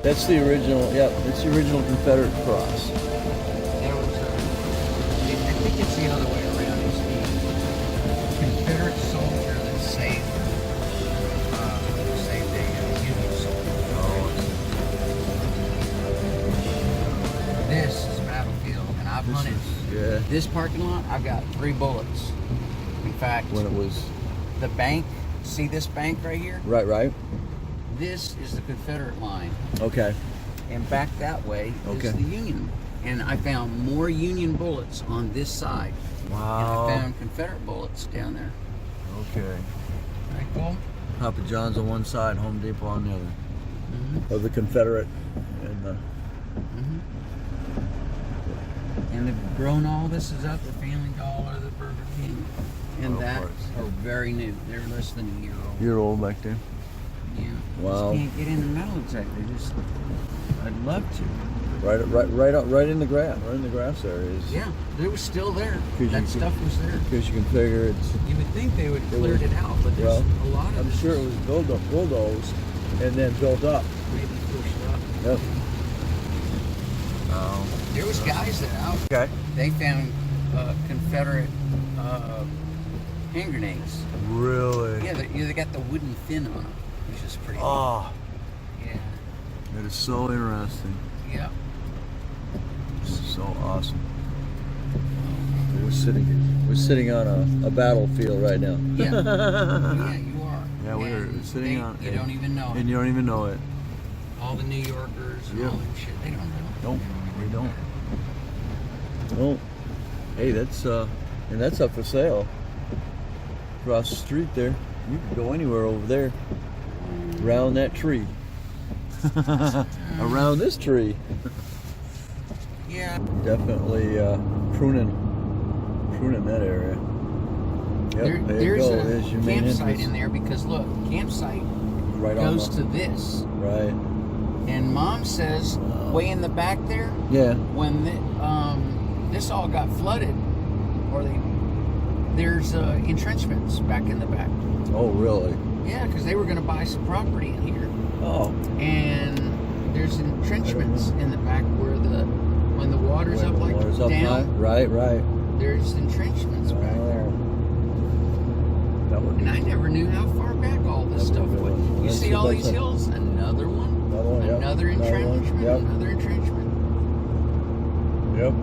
That's the original. Yep, it's the original Confederate cross. There was I think it's the other way around. It's the Confederate soldier that saved a Union soldier. This is a battlefield, and I've hunted this parking lot. I've got 3 bullets. In fact, When it was the bank, see this bank right here? right. This is the Confederate line. Okay. And back that way is the Union. And I found more Union bullets on this side. Wow. And I found Confederate bullets down there. Okay. Right, cool? Papa John's on one side, Home Depot on the other. Mm-hmm. Of the Confederate and the. Mm-hmm. And they've grown all this is up. The Family Dollar, the Burger King, and that are very new. They're less than a year old. Year old back there. Yeah. Wow. Just can't get in the metal exactly. I'd love to. Right in the grass. Right in the grass areas. Yeah, it was still there. That stuff was there. Because you can figure it's. You would think they would have cleared it out, but there's a lot of. I'm sure it was bulldozed and then built up. Maybe pushed up. Yep. There was guys that out. Okay. They found Confederate hand grenades. Really? Yeah, they got the wooden fin on them, which is pretty. Oh. Yeah. That is so interesting. Yeah. This is so awesome. We're sitting on a battlefield right now. Yeah. Yeah, you are. Yeah, we're sitting on. You don't even know. And you don't even know it. All the New Yorkers and all that shit, they don't know. Don't. We don't. No. Hey, that's and that's up for sale. Across the street there. You can go anywhere over there. Around that tree. Around this tree. Yeah. Definitely pruning that area. Yep, There's you go. a Your main campsite entrance. in there because look, campsite Right goes on to this. Right. And Mom says, way in the back there, Yeah. when this all got flooded, there's entrenchments back in the back. Oh, really? Yeah, because they were going to buy some property in here. Oh. And there's entrenchments in the back where when the water's up like Water's up down, high. Right. there's entrenchments back there. That would And I never knew how far back all this stuff went. You see all these hills? Another one. Yep. Another entrenchment. Yep. Another entrenchment. Yep.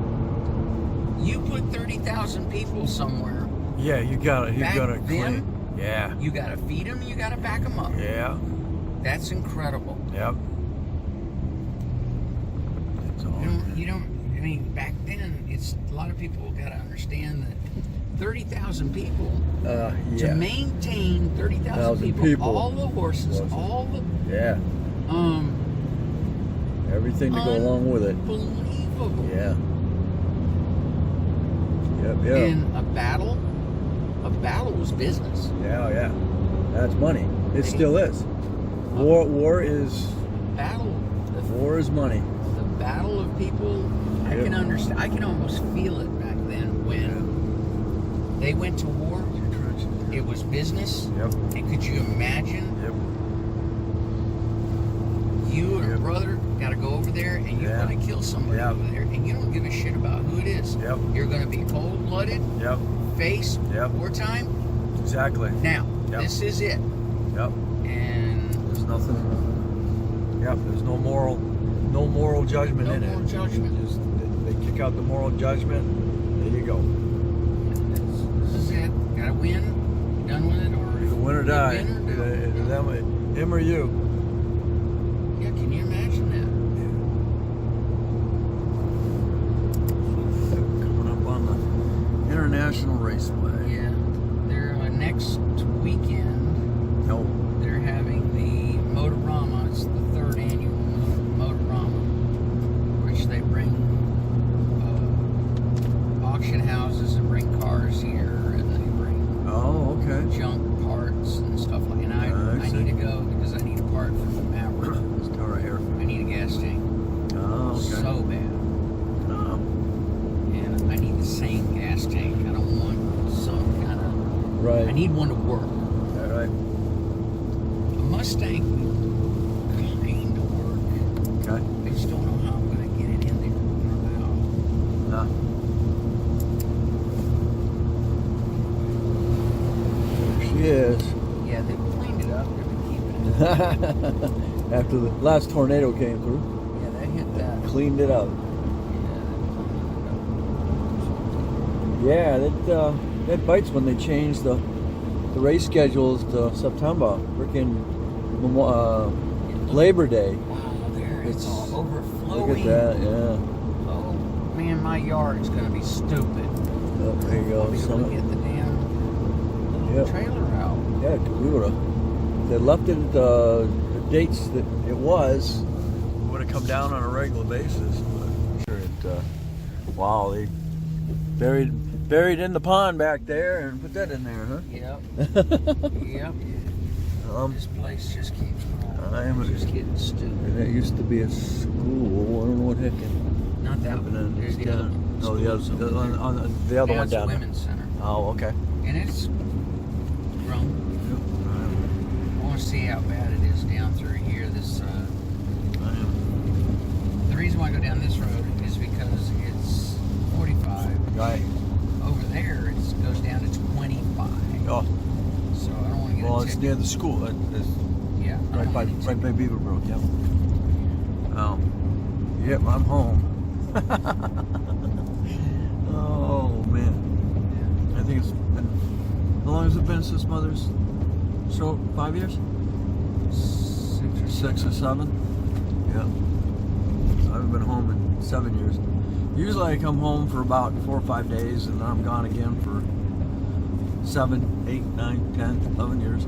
You put 30,000 people somewhere. Yeah, you got it. You Back got it then, clean. Yeah. You got to feed them. You got to back them up. Yeah. That's incredible. Yep. It's all You don't. I mean, back then, it's a lot of people got to understand that 30,000 people to maintain 30,000 people, all the horses, all the everything to go along with it. Unbelievable. Yeah. Yep. And a battle was business. Yeah. That's money. It still is. War is money. The battle of people. I can understand. I can almost feel it back then when they went to war. It was business. Yep. And could you imagine? Yep. You and your brother got to go over there and you're going to kill somebody over there, and you don't give a shit about who it is. Yep. You're going to be cold-blooded. Yep. Face. Yep. Wartime. Exactly. Now, this is it. Yep. And there's nothing. Yep. There's no moral judgment in it. No moral judgment. They kick out the moral judgment. There you go. This is it. Got to win. Done with it, or Either win or die. Win or Him or you. Yeah. Can you imagine that? Coming up on the International Raceway. Yeah. They're next weekend. No. They're having the Motorama. It's the 3rd annual Motorama, which they bring auction houses and bring cars here, and they bring junk parts and stuff like. And I need to go because I need a part from the Maverick. This car right here. I need a gas tank. Oh, okay. So bad. And I need the same gas tank. I don't want some kind of. Right. I need one to work. All right. A Mustang kind of work. After the last tornado came through. Yeah, that hit that. Cleaned it up. Yeah, that bites when they change the race schedules to September. Freaking Labor Day. Wow, there it's all overflowing. Look at that, yeah. Oh man, my yard's gonna be stupid. Oh, there you go. We get the damn trailer out. Yeah, we would have. They left it at the dates that it was. We would have come down on a regular basis. But I'm sure it. Wow, they buried in the pond back there and put that in there, huh? Yep. Yep. This place just keeps going. It's just getting stupid. And it used to be a school. I don't know what happened. Not that one. There's the other one. No, the other one down there. Women's Center. Oh, okay. And it's grown. I want to see how bad it is down through here. The reason why I go down this road is because it's 45. Right. Over there, it goes down to 25. Oh. So I don't want to get. Well, it's near the school. Yeah. Right by Beaverbrook. Yep. Oh. Yep. I'm home. Oh man. I think it's been. How long has it been since Mother's stroke? 5 years? 6 or 7? Yeah. I haven't been home in 7 years. Usually I come home for about 4 or 5 days and then I'm gone again for 7, 8, 9, 10, 11 years.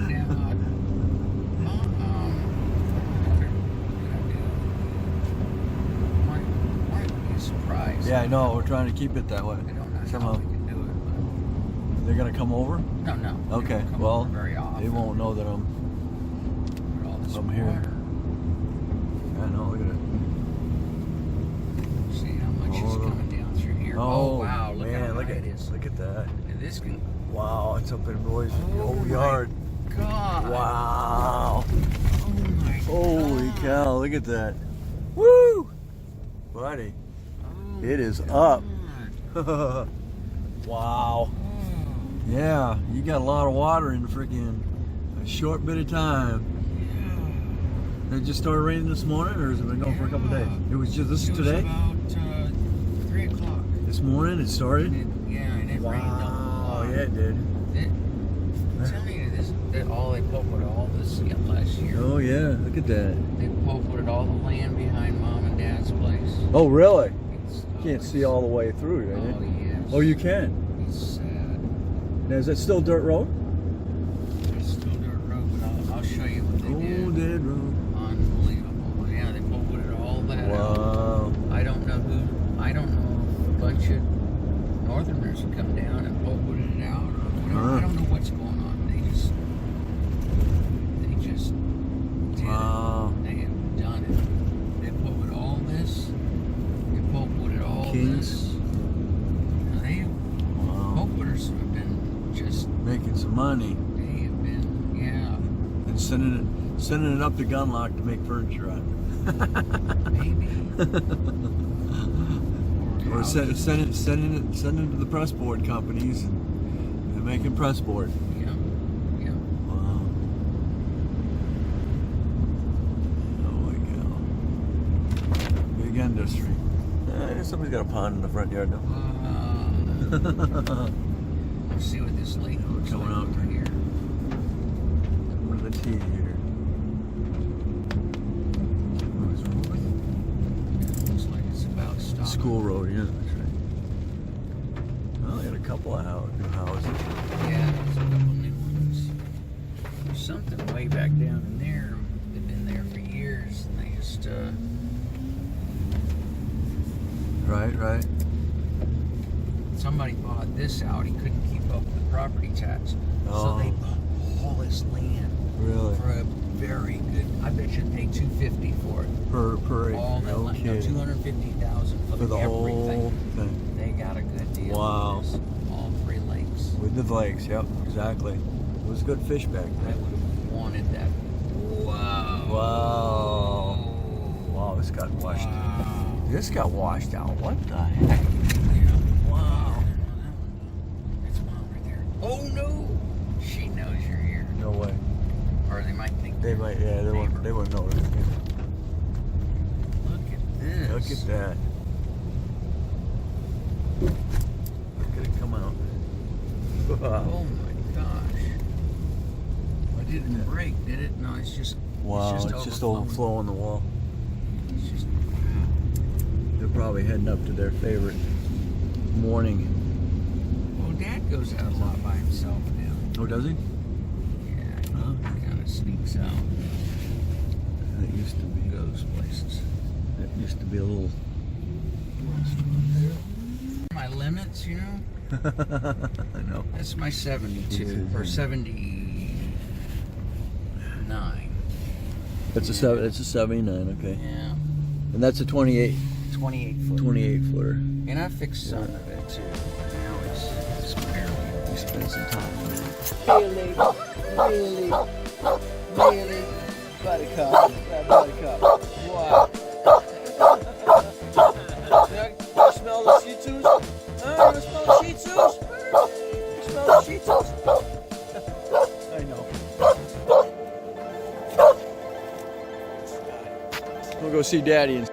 Yeah. Might be a surprise. Yeah, I know. We're trying to keep it that way. I don't know Somehow. how we can do it, They're gonna come over? but no. Okay. Come Well, over very often. they won't know that I'm All this here. water. I know. Look at it. See how much is coming down through here. Oh wow! Look man, how look high at it is. Look at that. And this can. Wow, it's up in Boy's whole my yard. God! Wow. Oh my Holy God. cow, look at that. Woo! Buddy, Oh it is my up. God. Wow. Oh. Yeah, you got a lot of water in freaking a short bit of time. Yeah. It just started raining this morning, or has it been going for a couple of days? It was just this It was today? about 3 o'clock. This morning it started? And it rained a lot. Oh, yeah, it did. I'm telling you, they pulpwooded all this last year. Oh, yeah, look at that. They pulpwooded all the land behind Mom and Dad's place. Oh, really? It's, Can't see all the way through, can you? Oh, yes. Oh, you can? It's sad. Now, is that still dirt road? It's still dirt road, but I'll show you what they did. Oh, dead road. Unbelievable. Yeah, they pulpwooded all that out. Wow. I don't know if a bunch of Northerners would come down and pulpwooded it out. Or whatever. I don't know what's going on. They just did Wow. it. They have done it. They pulpwooded all this. They pulpwooded all Kings. this. Pulpwooders have been just Making some money. They have been, yeah. And sending it up to Gunlock to make furniture out of Maybe. it. Or sending it to the press board companies and making press board. Yeah. Yeah. Wow. Holy cow. Big industry. Somebody's got a pond in the front yard now. Let's see what this lake looks Coming like out over here. What are the T here? Looks like it's about to stop. School road, yeah, that's right. Well, they got a couple of new houses. Yeah, there's a couple new ones. There's something way back down in there. They've been there for years, and they just Right. somebody bought this out. He couldn't keep up with the property tax, so they bought all this land Really? for a very good. I bet you they paid $250 for it. Per All that no land, kidding. $250,000 For the everything. whole thing. They got a good deal. Wow. On this. All 3 lakes. With the lakes, yep, exactly. It was good fish back I then. would have wanted that. Wow. Wow, this got washed. Wow. This got washed out. What the heck? Yeah. Wow. That's Mom right there. Oh no! She knows you're here. No might think They might, yeah, they won't know. Look at this. Look at that. Look at it come out. Oh my gosh. It didn't break, did it? No, it's just Wow, it's just overflowing the wall. It's just, wow. They're probably heading up to their favorite morning. Well, Dad goes out a lot by himself now. Oh, does he? Yeah, he kind of sneaks out. It used to be. Goes places. It used to be a little. My limits, you know? I know. That's my 72 or 79. It's a 79, okay. Yeah. And that's a 28. 28 foot. 28 footer. And I fixed some of it too. Now it's barely. We spent some time with it. Really? Buttercup. Buttercup. Wow. You smell the Shih Tzus? You smell the Shih Tzus? You smell the Shih Tzus? I know. We'll go see Daddy and